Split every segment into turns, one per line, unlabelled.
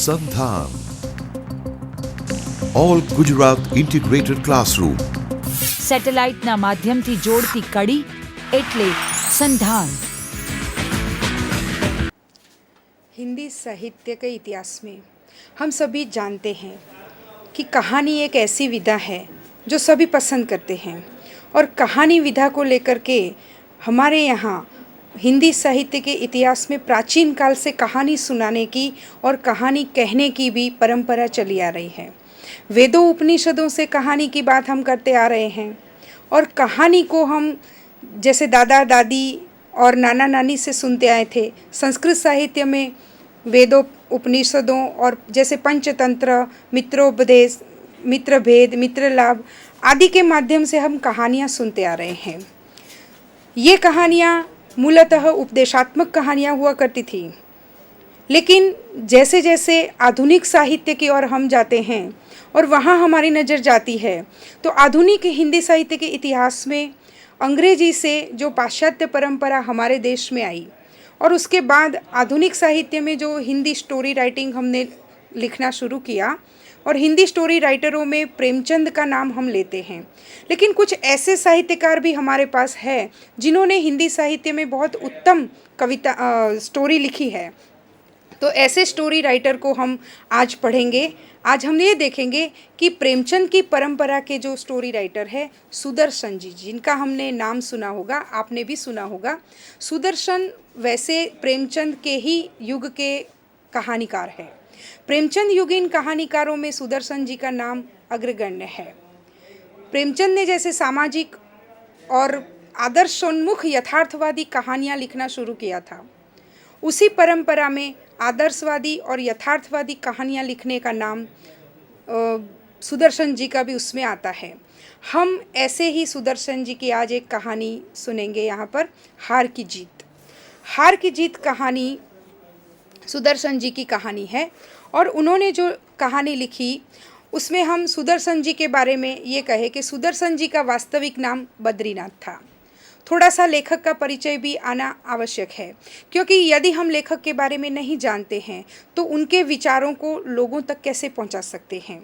સંધાન all Gujarat integrated classroom
સેટેલાઇટના માધ્યમથી જોડતી કડી એટલે संधान।
हिंदी साहित्य के इतिहास में हम सभी जानते हैं कि कहानी एक ऐसी विधा है जो सभी पसंद करते हैं और कहानी विधा को लेकर के हमारे यहाँ हिंदी साहित्य के इतिहास में प्राचीन काल से कहानी सुनाने की और कहानी कहने की भी परंपरा चली आ रही है। वेदों उपनिषदों से कहानी की बात हम करते आ रहे हैं और कहानी को हम जैसे दादा दादी और नाना नानी से सुनते आए थे। संस्कृत साहित्य में वेदों उपनिषदों और जैसे पंचतंत्र, मित्रोपदेश, मित्रभेद, मित्रलाभ आदि के माध्यम से हम कहानियाँ सुनते आ रहे हैं। ये कहानियाँ मूलतः उपदेशात्मक कहानियाँ हुआ करती थी, लेकिन जैसे जैसे आधुनिक साहित्य की ओर हम जाते हैं और वहाँ हमारी नज़र जाती है तो आधुनिक हिंदी साहित्य के इतिहास में अंग्रेजी से जो पाश्चात्य परंपरा हमारे देश में आई और उसके बाद आधुनिक साहित्य में जो हिंदी स्टोरी राइटिंग हमने लिखना शुरू किया और हिंदी स्टोरी राइटरों में प्रेमचंद का नाम हम लेते हैं। लेकिन कुछ ऐसे साहित्यकार भी हमारे पास है जिन्होंने हिंदी साहित्य में बहुत उत्तम कविता स्टोरी लिखी है। तो ऐसे स्टोरी राइटर को हम आज पढ़ेंगे। आज हम ये देखेंगे कि प्रेमचंद की परंपरा के जो स्टोरी राइटर है सुदर्शन जी, जिनका हमने नाम सुना होगा, आपने भी सुना होगा। सुदर्शन वैसे प्रेमचंद के ही युग के कहानीकार है। प्रेमचंद युगीन कहानीकारों में सुदर्शन जी का नाम अग्रगण्य है। प्रेमचंद ने जैसे सामाजिक और आदर्शोन्मुख यथार्थवादी कहानियाँ लिखना शुरू किया था, उसी परंपरा में आदर्शवादी और यथार्थवादी कहानियाँ लिखने का नाम सुदर्शन जी का भी उसमें आता है। हम ऐसे ही सुदर्शन जी की आज एक कहानी सुनेंगे यहाँ पर, हार की जीत। हार की जीत कहानी सुदर्शन जी की कहानी है और उन्होंने जो कहानी लिखी उसमें हम सुदर्शन जी के बारे में ये कहे कि सुदर्शन जी का वास्तविक नाम बद्रीनाथ था। थोड़ा सा लेखक का परिचय भी आना आवश्यक है, क्योंकि यदि हम लेखक के बारे में नहीं जानते हैं तो उनके विचारों को लोगों तक कैसे पहुंचा सकते हैं।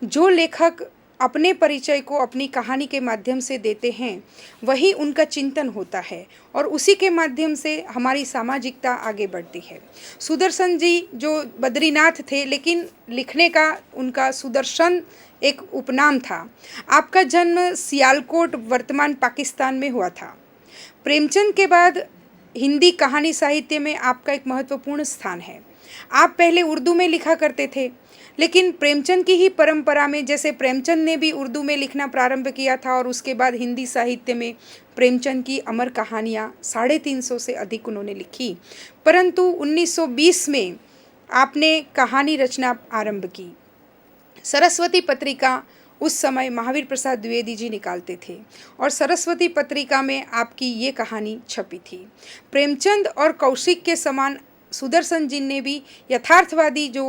जो लेखक अपने परिचय को अपनी कहानी के माध्यम से देते हैं वही उनका चिंतन होता है और उसी के माध्यम से हमारी सामाजिकता आगे बढ़ती है। सुदर्शन जी जो बद्रीनाथ थे, लेकिन लिखने का उनका सुदर्शन एक उपनाम था। आपका जन्म सियालकोट वर्तमान पाकिस्तान में हुआ था। प्रेमचंद के बाद हिंदी कहानी साहित्य में आपका एक महत्वपूर्ण स्थान है। आप पहले उर्दू में लिखा करते थे, लेकिन प्रेमचंद की ही परंपरा में, जैसे प्रेमचंद ने भी उर्दू में लिखना प्रारंभ किया था और उसके बाद हिंदी साहित्य में प्रेमचंद की अमर कहानियाँ 350 से अधिक उन्होंने लिखी। परंतु 1920 में आपने कहानी रचना आरंभ की। सरस्वती पत्रिका उस समय महावीर प्रसाद द्विवेदी जी निकालते थे और सरस्वती पत्रिका में आपकी ये कहानी छपी थी। प्रेमचंद और कौशिक के समान सुदर्शन जी ने भी यथार्थवादी जो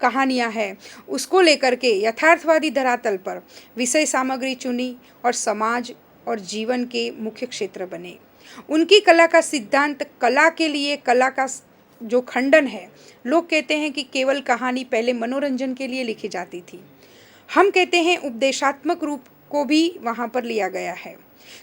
कहानियाँ हैं उसको लेकर के यथार्थवादी धरातल पर विषय सामग्री चुनी और समाज और जीवन के मुख्य क्षेत्र बने। उनकी कला का सिद्धांत, कला के लिए कला का जो खंडन है, लोग कहते हैं कि केवल कहानी पहले मनोरंजन के लिए लिखी जाती थी। हम कहते हैं उपदेशात्मक रूप को भी वहाँ पर लिया गया है,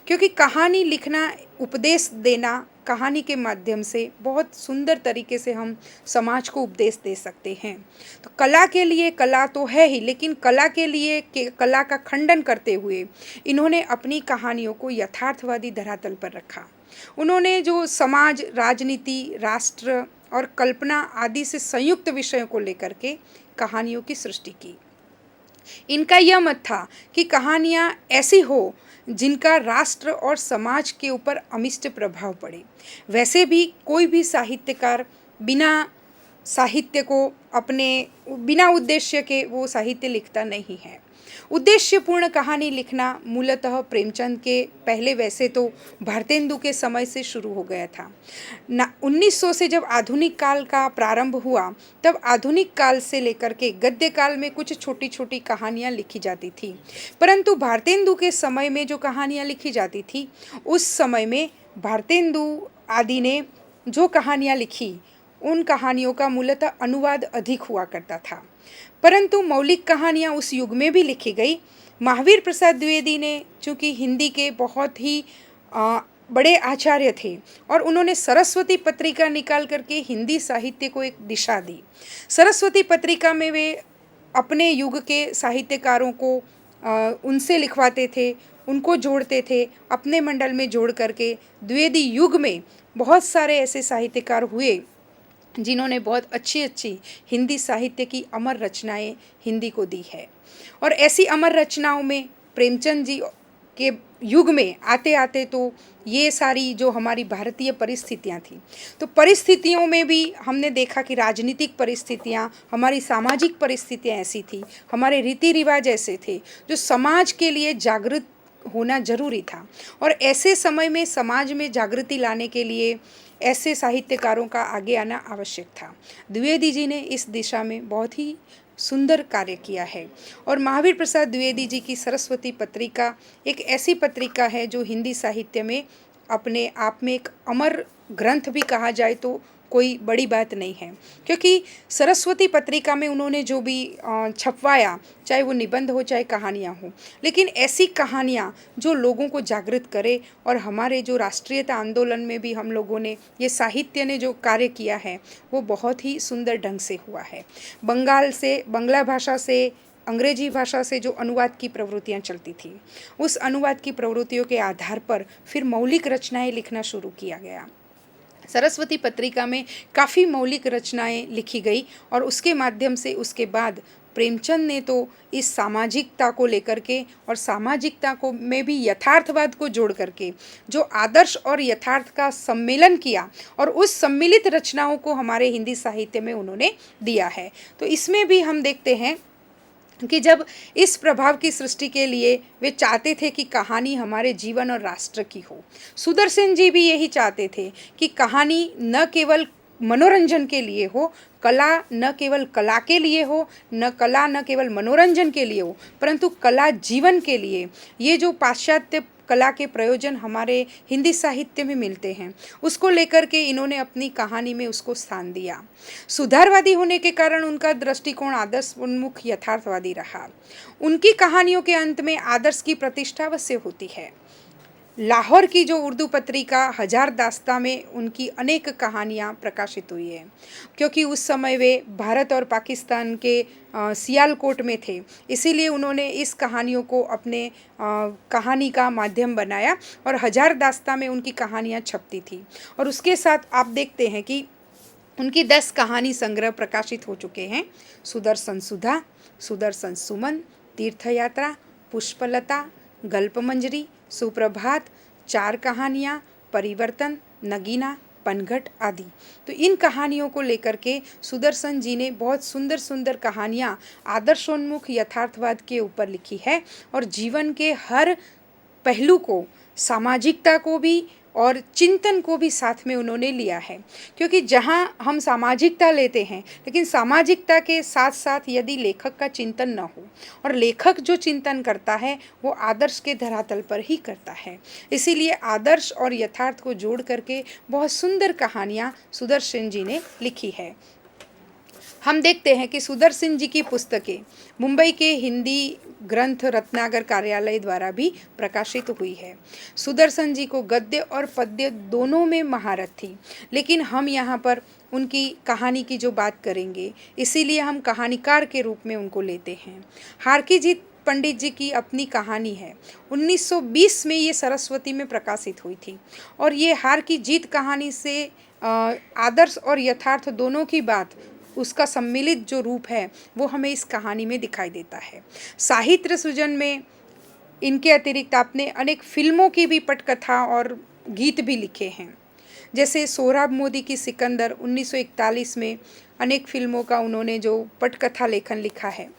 क्योंकि कहानी लिखना, उपदेश देना, कहानी के माध्यम से बहुत सुंदर तरीके से हम समाज को उपदेश दे सकते हैं। तो कला के लिए कला तो है ही, लेकिन कला के लिए कला का खंडन करते हुए इन्होंने अपनी कहानियों को यथार्थवादी धरातल पर रखा। उन्होंने जो समाज, राजनीति, राष्ट्र और कल्पना आदि से संयुक्त विषयों को लेकर के कहानियों की सृष्टि की। इनका यह मत था कि कहानियाँ ऐसी हो जिनका राष्ट्र और समाज के ऊपर अमिष्ट प्रभाव पड़े। वैसे भी कोई भी साहित्यकार बिना साहित्य को अपने बिना उद्देश्य के वो साहित्य लिखता नहीं है। उद्देश्यपूर्ण कहानी लिखना मूलतः प्रेमचंद के पहले वैसे तो भारतेंदु के समय से शुरू हो गया था। 1900 से जब आधुनिक काल का प्रारंभ हुआ तब आधुनिक काल से लेकर के गद्य काल में कुछ छोटी छोटी कहानियाँ लिखी जाती थी, परंतु भारतेंदु के समय में जो कहानियाँ लिखी जाती थी उस समय में भारतेंदु आदि ने जो कहानियाँ लिखी उन कहानियों का मूलतः अनुवाद अधिक हुआ करता था, परंतु मौलिक कहानियाँ उस युग में भी लिखी गई। महावीर प्रसाद द्विवेदी ने चूँकि हिंदी के बहुत ही बड़े आचार्य थे और उन्होंने सरस्वती पत्रिका निकाल करके हिंदी साहित्य को एक दिशा दी। सरस्वती पत्रिका में वे अपने युग के साहित्यकारों को उनसे लिखवाते थे, उनको जोड़ते थे, अपने मंडल में जोड़ करके द्विवेदी युग में बहुत सारे ऐसे साहित्यकार हुए जिन्होंने बहुत अच्छी अच्छी हिंदी साहित्य की अमर रचनाएं हिंदी को दी है। और ऐसी अमर रचनाओं में प्रेमचंद जी के युग में आते आते तो ये सारी जो हमारी भारतीय परिस्थितियाँ थी, तो परिस्थितियों में भी हमने देखा कि राजनीतिक परिस्थितियाँ, हमारी सामाजिक परिस्थितियाँ ऐसी थी, हमारे रीति रिवाज ऐसे थे जो समाज के लिए जागृत होना जरूरी था। और ऐसे समय में समाज में जागृति लाने के लिए ऐसे साहित्यकारों का आगे आना आवश्यक था। द्विवेदी जी ने इस दिशा में बहुत ही सुंदर कार्य किया है। और महावीर प्रसाद द्विवेदी जी की सरस्वती पत्रिका एक ऐसी पत्रिका है जो हिंदी साहित्य में अपने आप में एक अमर ग्रंथ भी कहा जाए तो कोई बड़ी बात नहीं है, क्योंकि सरस्वती पत्रिका में उन्होंने जो भी छपवाया, चाहे वो निबंध हो चाहे कहानियाँ हो, लेकिन ऐसी कहानियाँ जो लोगों को जागृत करे। और हमारे जो राष्ट्रीयता आंदोलन में भी हम लोगों ने ये साहित्य ने जो कार्य किया है वो बहुत ही सुंदर ढंग से हुआ है। बंगला भाषा से अंग्रेजी भाषा से जो अनुवाद की प्रवृत्तियाँ चलती थी, उस अनुवाद की प्रवृत्तियों के आधार पर फिर मौलिक रचनाएं लिखना शुरू किया गया। सरस्वती पत्रिका में काफ़ी मौलिक रचनाएं लिखी गई और उसके माध्यम से उसके बाद प्रेमचंद ने तो इस सामाजिकता को लेकर के और सामाजिकता को में भी यथार्थवाद को जोड़ करके जो आदर्श और यथार्थ का सम्मेलन किया और उस सम्मिलित रचनाओं को हमारे हिंदी साहित्य में उन्होंने दिया है। तो इसमें भी हम देखते हैं कि जब इस प्रभाव की सृष्टि के लिए वे चाहते थे कि कहानी हमारे जीवन और राष्ट्र की हो। सुदर्शन जी भी यही चाहते थे कि कहानी न केवल मनोरंजन के लिए हो, कला न केवल कला के लिए हो, न केवल मनोरंजन के लिए हो, परंतु कला जीवन के लिए। ये जो पाश्चात्य कला के प्रयोजन हमारे हिंदी साहित्य में मिलते हैं, उसको लेकर के इन्होंने अपनी कहानी में उसको स्थान दिया। सुधारवादी होने के कारण उनका दृष्टिकोण आदर्श उन्मुख यथार्थवादी रहा। उनकी कहानियों के अंत में आदर्श की प्रतिष्ठा अवश्य होती है। लाहौर की जो उर्दू पत्रिका हजार दास्तां में उनकी अनेक कहानियाँ प्रकाशित हुई है, क्योंकि उस समय वे भारत और पाकिस्तान के सियालकोट में थे, इसीलिए उन्होंने इस कहानियों को अपने कहानी का माध्यम बनाया और हजार दास्तां में उनकी कहानियाँ छपती थी। और उसके साथ आप देखते हैं कि उनकी 10 कहानी संग्रह प्रकाशित हो चुके हैं। सुदर्शन सुधा, सुदर्शन सुमन, तीर्थयात्रा, पुष्पलता, गल्पमंजरी, सुप्रभात, 4 कहानियाँ, परिवर्तन, नगीना, पनघट आदि। तो इन कहानियों को लेकर के सुदर्शन जी ने बहुत सुंदर सुंदर कहानियाँ आदर्शोन्मुख यथार्थवाद के ऊपर लिखी है और जीवन के हर पहलू को, सामाजिकता को भी और चिंतन को भी साथ में उन्होंने लिया है। क्योंकि जहाँ हम सामाजिकता लेते हैं, लेकिन सामाजिकता के साथ साथ यदि लेखक का चिंतन न हो, और लेखक जो चिंतन करता है वो आदर्श के धरातल पर ही करता है, इसीलिए आदर्श और यथार्थ को जोड़ करके बहुत सुंदर कहानियाँ सुदर्शन जी ने लिखी है। हम देखते हैं कि सुदर्शन जी की पुस्तकें मुंबई के हिंदी ग्रंथ रत्नाकर कार्यालय द्वारा भी प्रकाशित हुई है। सुदर्शन जी को गद्य और पद्य दोनों में महारत थी, लेकिन हम यहाँ पर उनकी कहानी की जो बात करेंगे, इसीलिए हम कहानीकार के रूप में उनको लेते हैं। हार की जीत पंडित जी की अपनी कहानी है। 1920 में ये सरस्वती में प्रकाशित हुई थी और ये हार की जीत कहानी से आदर्श और यथार्थ दोनों की बात, उसका सम्मिलित जो रूप है वो हमें इस कहानी में दिखाई देता है। साहित्य सृजन में इनके अतिरिक्त आपने अनेक फिल्मों की भी पटकथा और गीत भी लिखे हैं, जैसे सोहराब मोदी की सिकंदर 1941 में अनेक फिल्मों का उन्होंने जो पटकथा लेखन लिखा है।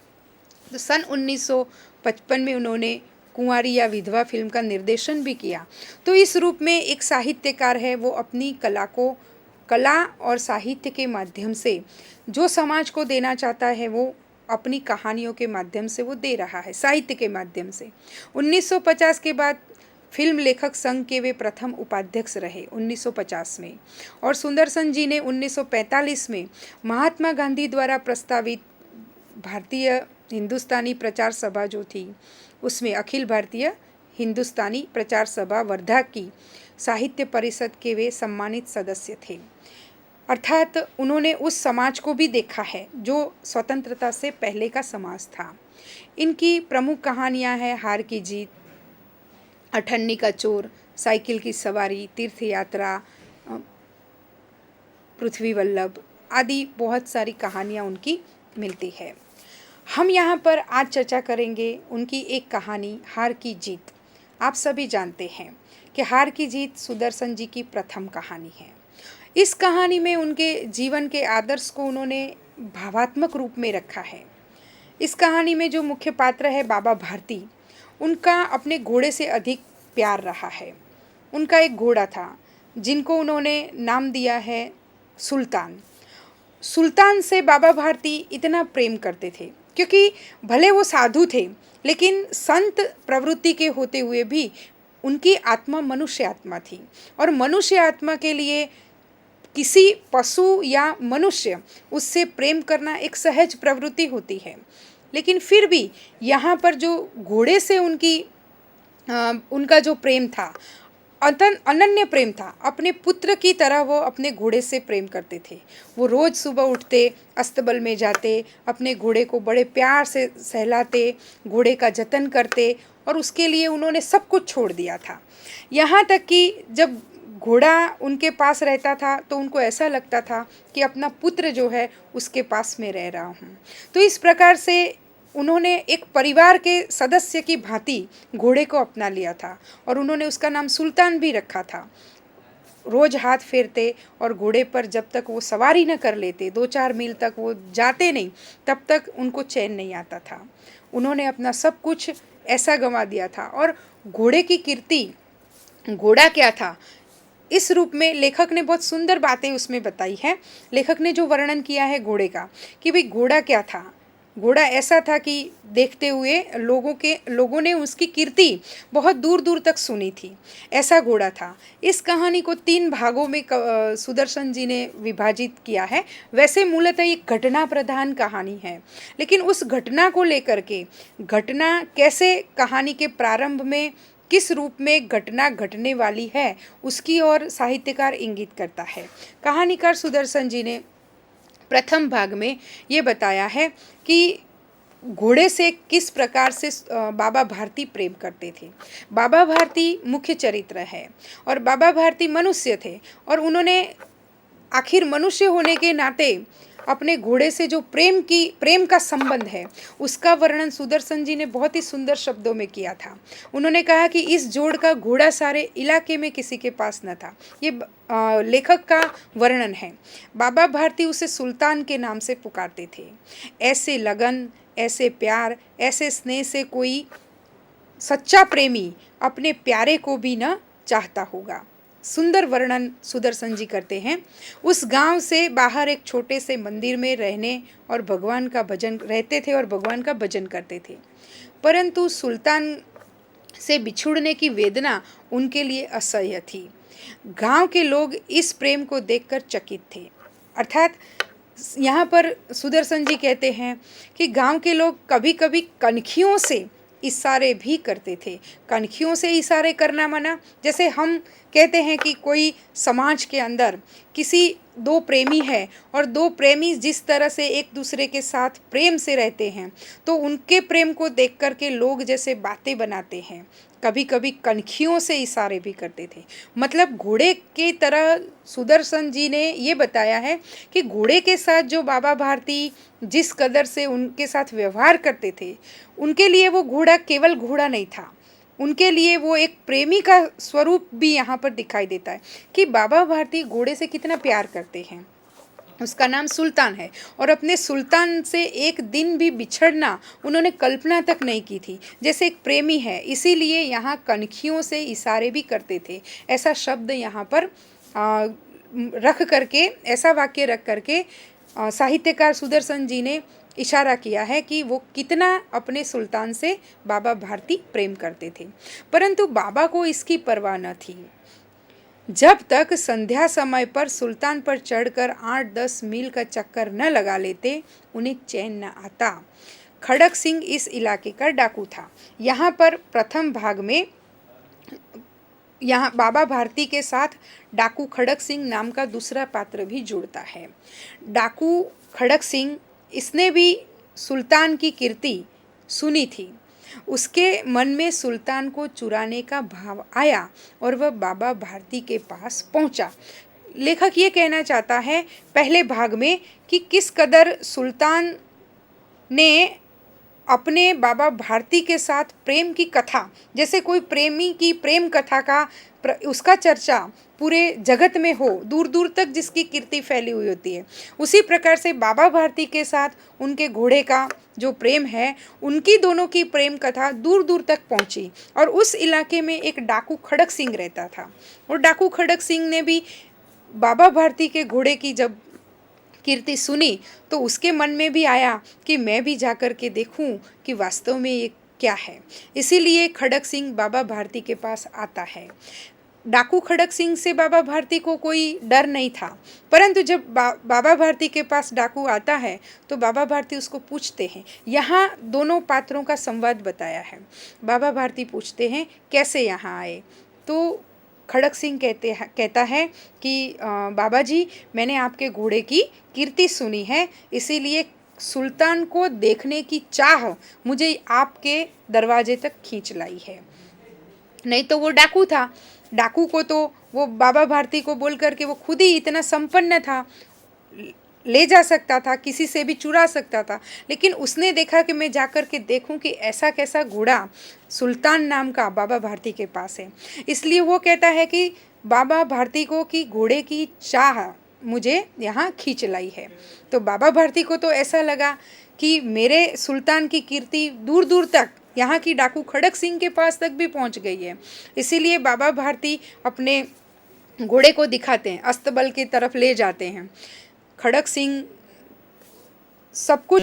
तो सन 1955 में उन्होंने कुंवारी या विधवा फिल्म का निर्देशन भी किया। तो इस रूप में एक साहित्यकार है, वो अपनी कला और साहित्य के माध्यम से जो समाज को देना चाहता है वो अपनी कहानियों के माध्यम से वो दे रहा है, साहित्य के माध्यम से। 1950 के बाद फिल्म लेखक संघ के वे प्रथम उपाध्यक्ष रहे 1950 में, और सुदर्शन जी ने 1945 में महात्मा गांधी द्वारा प्रस्तावित भारतीय हिंदुस्तानी प्रचार सभा जो थी उसमें अखिल भारतीय हिंदुस्तानी प्रचार सभा वर्धा की साहित्य परिषद के वे सम्मानित सदस्य थे। अर्थात उन्होंने उस समाज को भी देखा है जो स्वतंत्रता से पहले का समाज था। इनकी प्रमुख कहानियां हैं हार की जीत, अठन्नी का चोर, साइकिल की सवारी, तीर्थ यात्रा, पृथ्वी वल्लभ आदि बहुत सारी कहानियां उनकी मिलती है। हम यहाँ पर आज चर्चा करेंगे उनकी एक कहानी हार की जीत। आप सभी जानते हैं कि हार की जीत सुदर्शन जी की प्रथम कहानी है। इस कहानी में उनके जीवन के आदर्श को उन्होंने भावात्मक रूप में रखा है। इस कहानी में जो मुख्य पात्र है बाबा भारती, उनका अपने घोड़े से अधिक प्यार रहा है। उनका एक घोड़ा था जिनको उन्होंने नाम दिया है सुल्तान। सुल्तान से बाबा भारती इतना प्रेम करते थे क्योंकि भले वो साधु थे लेकिन संत प्रवृत्ति के होते हुए भी उनकी आत्मा मनुष्य आत्मा थी, और मनुष्य आत्मा के लिए किसी पशु या मनुष्य उससे प्रेम करना एक सहज प्रवृत्ति होती है। लेकिन फिर भी यहाँ पर जो घोड़े से उनका जो प्रेम था, अनन्य प्रेम था। अपने पुत्र की तरह वो अपने घोड़े से प्रेम करते थे। वो रोज़ सुबह उठते, अस्तबल में जाते, अपने घोड़े को बड़े प्यार से सहलाते, घोड़े का जतन करते, और उसके लिए उन्होंने सब कुछ छोड़ दिया था। यहाँ तक कि जब घोड़ा उनके पास रहता था तो उनको ऐसा लगता था कि अपना पुत्र जो है उसके पास में रह रहा हूँ। तो इस प्रकार से उन्होंने एक परिवार के सदस्य की भांति घोड़े को अपना लिया था, और उन्होंने उसका नाम सुल्तान भी रखा था। रोज़ हाथ फेरते और घोड़े पर जब तक वो सवारी न कर लेते, 2-4 मील तक वो जाते नहीं, तब तक उनको चैन नहीं आता था। उन्होंने अपना सब कुछ ऐसा गंवा दिया था। और घोड़े की कीर्ति, घोड़ा क्या था, इस रूप में लेखक ने बहुत सुंदर बातें उसमें बताई है। लेखक ने जो वर्णन किया है घोड़े का कि भाई घोड़ा क्या था, घोड़ा ऐसा था कि देखते हुए लोगों ने उसकी कीर्ति बहुत दूर दूर तक सुनी थी, ऐसा घोड़ा था। इस कहानी को 3 भागों में सुदर्शन जी ने विभाजित किया है। वैसे मूलतः ये घटना प्रधान कहानी है, लेकिन उस घटना को लेकर के, घटना कैसे कहानी के प्रारंभ में किस रूप में घटना घटने वाली है उसकी ओर साहित्यकार इंगित करता है। कहानीकार सुदर्शन जी ने प्रथम भाग में ये बताया है कि घोड़े से किस प्रकार से बाबा भारती प्रेम करते थे। बाबा भारती मुख्य चरित्र है और बाबा भारती मनुष्य थे, और उन्होंने आखिर मनुष्य होने के नाते अपने घोड़े से जो प्रेम का संबंध है उसका वर्णन सुदर्शन जी ने बहुत ही सुंदर शब्दों में किया था। उन्होंने कहा कि इस जोड़ का घोड़ा सारे इलाके में किसी के पास न था। ये लेखक का वर्णन है। बाबा भारती उसे सुल्तान के नाम से पुकारते थे। ऐसे लगन, ऐसे प्यार, ऐसे स्नेह से कोई सच्चा प्रेमी अपने प्यारे को भी न चाहता होगा। सुंदर वर्णन सुदर्शन जी करते हैं। उस गांव से बाहर एक छोटे से मंदिर में रहते थे और भगवान का भजन करते थे, परंतु सुल्तान से बिछुड़ने की वेदना उनके लिए असह्य थी। गांव के लोग इस प्रेम को देखकर चकित थे। अर्थात यहाँ पर सुदर्शन जी कहते हैं कि गांव के लोग कभी कभी कनखियों से इशारे भी करते थे। कनखियों से इशारे करना माना, जैसे हम कहते हैं कि कोई समाज के अंदर किसी 2 प्रेमी है और 2 प्रेमी जिस तरह से एक दूसरे के साथ प्रेम से रहते हैं, तो उनके प्रेम को देख कर के लोग जैसे बातें बनाते हैं, कभी कभी कनखियों से इशारे भी करते थे। मतलब घोड़े की तरह सुदर्शन जी ने ये बताया है कि घोड़े के साथ जो बाबा भारती जिस कदर से उनके साथ व्यवहार करते थे, उनके लिए वो घोड़ा केवल घोड़ा नहीं था, उनके लिए वो एक प्रेमी का स्वरूप भी यहाँ पर दिखाई देता है कि बाबा भारती घोड़े से कितना प्यार करते हैं। उसका नाम सुल्तान है, और अपने सुल्तान से एक दिन भी बिछड़ना उन्होंने कल्पना तक नहीं की थी, जैसे एक प्रेमी है। इसीलिए यहाँ कनखियों से इशारे भी करते थे। ऐसा शब्द यहाँ पर रख करके, ऐसा वाक्य रख करके साहित्यकार सुदर्शन जी ने इशारा किया है कि वो कितना अपने सुल्तान से बाबा भारती प्रेम करते थे। परंतु बाबा को इसकी परवाह न थी। जब तक संध्या समय पर सुल्तान पर चढ़कर 8-10 मील का चक्कर न लगा लेते, उन्हें चैन न आता। खड़क सिंह इस इलाके का डाकू था। यहाँ पर प्रथम भाग में यहाँ बाबा भारती के साथ डाकू खड़क सिंह नाम का दूसरा पात्र भी जुड़ता है। डाकू खड़क सिंह, इसने भी सुल्तान की कीर्ति सुनी थी। उसके मन में सुल्तान को चुराने का भाव आया और वह बाबा भारती के पास पहुंचा। लेखक ये कहना चाहता है पहले भाग में कि किस कदर सुल्तान ने अपने बाबा भारती के साथ प्रेम की कथा, जैसे कोई प्रेमी की प्रेम कथा का उसका चर्चा पूरे जगत में हो, दूर दूर तक जिसकी कीर्ति फैली हुई होती है, उसी प्रकार से बाबा भारती के साथ उनके घोड़े का जो प्रेम है, उनकी दोनों की प्रेम कथा दूर दूर तक पहुंची। और उस इलाके में एक डाकू खड़क सिंह रहता था और डाकू खड़क सिंह ने भी बाबा भारती के घोड़े की जब कीर्ति सुनी तो उसके मन में भी आया कि मैं भी जाकर के देखूं कि वास्तव में ये क्या है। इसीलिए खड़क सिंह बाबा भारती के पास आता है। डाकू खड़क सिंह से बाबा भारती को कोई डर नहीं था, परंतु जब बाबा भारती के पास डाकू आता है तो बाबा भारती उसको पूछते हैं। यहाँ दोनों पात्रों का संवाद बताया है। बाबा भारती पूछते हैं कैसे यहाँ आए, तो खड़क सिंह कहता है कि बाबा जी, मैंने आपके घोड़े की कीर्ति सुनी है, इसीलिए सुल्तान को देखने की चाह मुझे आपके दरवाजे तक खींच लाई है। नहीं तो वो डाकू था, डाकू को तो वो बाबा भारती को बोल करके वो खुद ही इतना संपन्न था, ले जा सकता था, किसी से भी चुरा सकता था, लेकिन उसने देखा कि मैं जाकर के देखूं कि ऐसा कैसा घोड़ा सुल्तान नाम का बाबा भारती के पास है। इसलिए वो कहता है कि बाबा भारती को कि घोड़े की चाह मुझे यहाँ खींच लाई है। तो बाबा भारती को तो ऐसा लगा कि मेरे सुल्तान की कीर्ति दूर दूर तक यहाँ की डाकू खड़क सिंह के पास तक भी पहुँच गई है। इसीलिए बाबा भारती अपने घोड़े को दिखाते हैं, अस्तबल की तरफ ले जाते हैं। खड़क सिंह सब कुछ